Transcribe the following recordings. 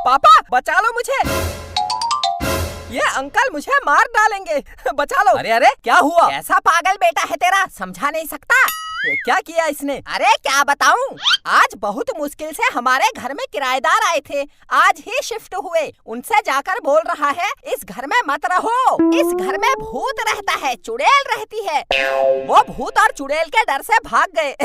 पापा बचा लो मुझे, ये अंकल मुझे मार डालेंगे, बचा लो। अरे अरे क्या हुआ? कैसा पागल बेटा है तेरा, समझा नहीं सकता? क्या किया इसने? अरे क्या बताऊं, आज बहुत मुश्किल से हमारे घर में किराएदार आए थे, आज ही शिफ्ट हुए। उनसे जाकर बोल रहा है इस घर में मत रहो, इस घर में भूत रहता है, चुड़ैल रहती है। वो भूत और चुड़ैल के डर से भाग गए।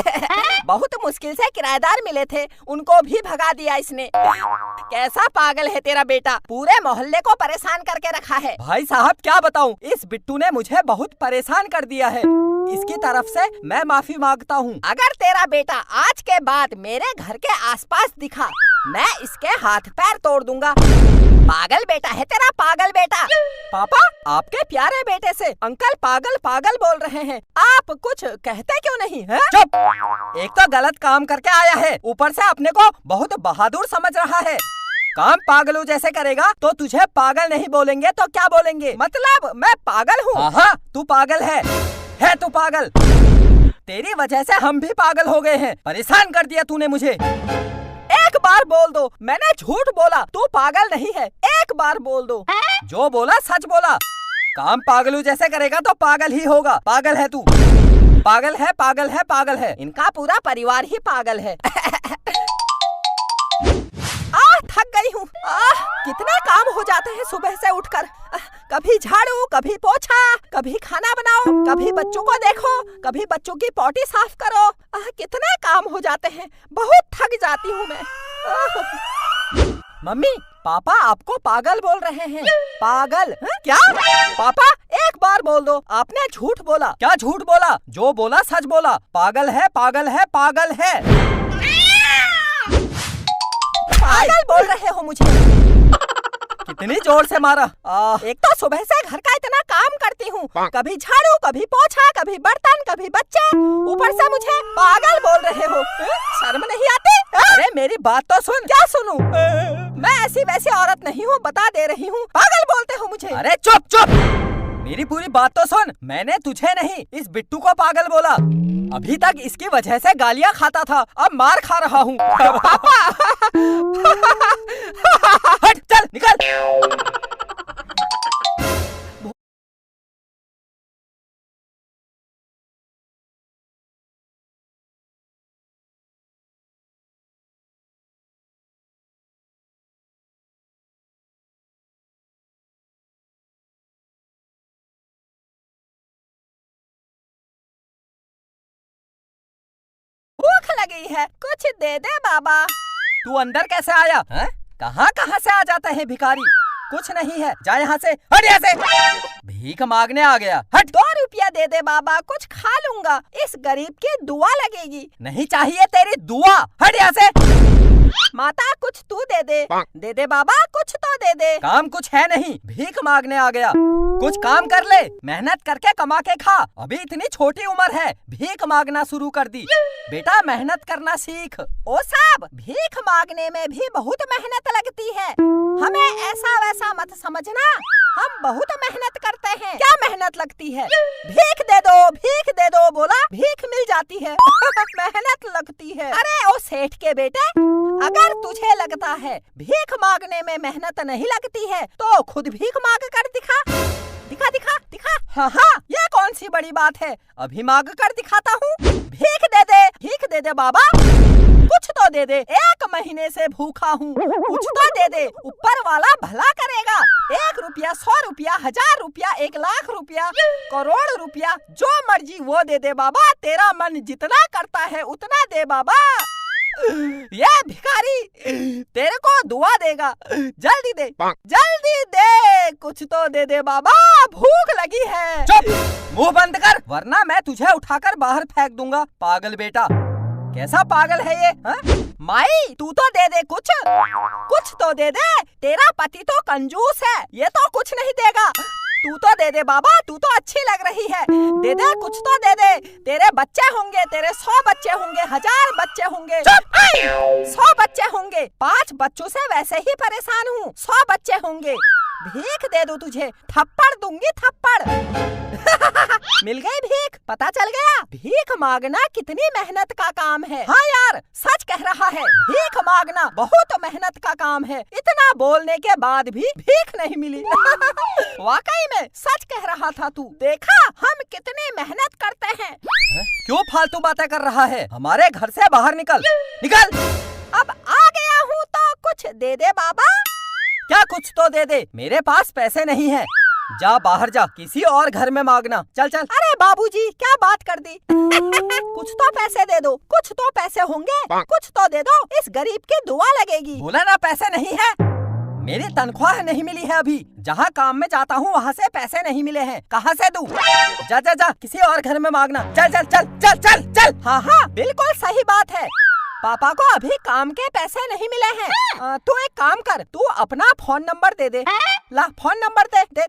बहुत मुश्किल से किराएदार मिले थे, उनको भी भगा दिया इसने। कैसा पागल है तेरा बेटा, पूरे मोहल्ले को परेशान करके रखा है। भाई साहब क्या बताऊं, इस बिट्टू ने मुझे बहुत परेशान कर दिया है, इसकी तरफ से मैं माफी मांगता हूँ। अगर तेरा बेटा आज के बाद मेरे घर के आसपास दिखा, मैं इसके हाथ पैर तोड़ दूंगा। पागल बेटा है तेरा, पागल बेटा। पापा आपके प्यारे बेटे से अंकल पागल पागल बोल रहे हैं, आप कुछ कहते क्यों नहीं है? चुप, एक तो गलत काम करके आया है, ऊपर से अपने को बहुत बहादुर समझ रहा है। काम पागलों जैसे करेगा तो तुझे पागल नहीं बोलेंगे तो क्या बोलेंगे? मतलब मैं पागल हूँ? हाँ तू पागल है तू पागल। तेरी वजह से हम भी पागल हो गए हैं, परेशान कर दिया तूने मुझे। एक बार बोल दो मैंने झूठ बोला, तू पागल नहीं है, एक बार बोल दो। जो बोला सच बोला, काम पागलों जैसे करेगा तो पागल ही होगा। पागल है तू, पागल है पागल है पागल है, इनका पूरा परिवार ही पागल है। थक गई हूँ, कितने काम हो जाते हैं सुबह से उठकर। कभी झाड़ू, कभी पोछा, कभी खाना बनाओ, कभी बच्चों को देखो, कभी बच्चों की पॉटी साफ करो। कितने काम हो जाते हैं, बहुत थक जाती हूँ मैं। मम्मी पापा आपको पागल बोल रहे हैं। पागल? क्या? पापा एक बार बोल दो, आपने झूठ बोला। क्या झूठ बोला? जो बोला सच बोला। पागल है पागल है पागल है, पागल बोल रहे हो मुझे। कितनी जोर से मारा। एक तो सुबह से घर का इतना काम करती हूँ, कभी झाड़ू, कभी पोछा, कभी बर्तन, कभी बच्चे, ऊपर से मुझे पागल बोल रहे हो। शर्म नहीं आती? अरे मेरी बात तो सुन। क्या सुनूं? मैं ऐसी वैसी औरत नहीं हूँ, बता दे रही हूँ, पागल बोलते हो मुझे। अरे चुप चुप, मेरी पूरी बात तो सुन। मैंने तुझे नहीं, इस बिट्टू को पागल बोला। अभी तक इसकी वजह से गालियाँ खाता था, अब मार खा रहा हूँ। पापा हट चल निकल। भूख लगी है, कुछ दे दे बाबा। तू अंदर कैसे आया? कहाँ कहाँ से आ जाता है भिखारी? कुछ नहीं है, जा यहाँ से, हट यहाँ से। भीख मांगने आ गया, हट। 2 रुपया दे दे बाबा, कुछ खा लूंगा, इस गरीब की दुआ लगेगी। नहीं चाहिए तेरी दुआ, हट यहाँ से। माता कुछ तू दे दे, दे दे बाबा, कुछ तो दे दे। काम कुछ है नहीं, भीख मांगने आ गया। कुछ काम कर ले, मेहनत करके कमा के खा। अभी इतनी छोटी उम्र है, भीख मांगना शुरू कर दी। बेटा मेहनत करना सीख। ओ साहब, भीख मांगने में भी बहुत मेहनत लगती है, हमें ऐसा वैसा मत समझना, हम बहुत मेहनत करते हैं। क्या मेहनत लगती है? भीख दे दो, भीख दे दो बोला, भीख मिल जाती है। मेहनत लगती है। अरे ओ सेठ के बेटे, अगर तुझे लगता है भीख मांगने में मेहनत नहीं लगती है तो खुद भीख मांग कर दिखा, दिखा दिखा दिखा। हाँ, ये कौन सी बड़ी बात है, अभी मांग कर दिखाता हूँ। भीख दे दे बाबा, कुछ तो दे दे, 1 महीने से भूखा हूँ, कुछ तो दे दे, ऊपर वाला भला करेगा। 1 रुपया, 100 रुपया, 1000 रुपया, 1 लाख रुपया, करोड़ रुपया, जो मर्जी वो दे दे बाबा, तेरा मन जितना करता है उतना दे बाबा। ये भिखारी तेरे को दुआ देगा, जल्दी दे, जल्दी दे, कुछ तो दे दे बाबा, भूख लगी है। चुप, मुंह बंद कर, वरना मैं तुझे उठाकर बाहर फेंक दूंगा। पागल बेटा, कैसा पागल है ये? माई तू तो दे दे, कुछ तो दे दे, तेरा पति तो कंजूस है, ये तो कुछ नहीं देगा। तू तो दे दे बाबा, तू तो अच्छी लग रही है, दे दे, कुछ तो दे दे। तेरे बच्चे होंगे, तेरे 100 बच्चे होंगे, 1000 बच्चे होंगे, 100 बच्चे होंगे। 5 बच्चों से वैसे ही परेशान हूँ, 100 बच्चे होंगे। भीख दे दूं तुझे, थप्पड़ दूंगी थप्पड़। मिल गई भीख, पता चल गया भीख मांगना कितनी मेहनत का काम है। हाँ यार, सच कह रहा है, भीख मांगना बहुत मेहनत का काम है। इतना बोलने के बाद भी भीख नहीं मिली। वाकई में सच कह रहा था तू। देखा हम कितनी मेहनत करते हैं। क्यों फालतू बातें कर रहा है? हमारे घर से बाहर निकल, निकल। अब आ गया हूँ तो कुछ दे दे बाबा। क्या कुछ तो दे दे? मेरे पास पैसे नहीं है। जा बाहर जा, किसी और घर में मांगना। चल चल। अरे बाबूजी, क्या बात कर दी। कुछ तो पैसे दे दो, कुछ तो पैसे होंगे, कुछ तो दे दो, इस गरीब की दुआ लगेगी। बोला ना पैसे नहीं है। मेरी तनख्वाह नहीं मिली है अभी। जहाँ काम में जाता हूँ वहाँ से पैसे नहीं मिले हैं। कहाँ से दूँ? जा जा जा, किसी और घर में मांगना। चल चल चल चल चल चल। हाँ हाँ, बिल्कुल सही बात है। पापा को अभी काम के पैसे नहीं मिले हैं। तू एक काम कर, तू अपना फोन नंबर दे दे। ला फोन नंबर दे दे।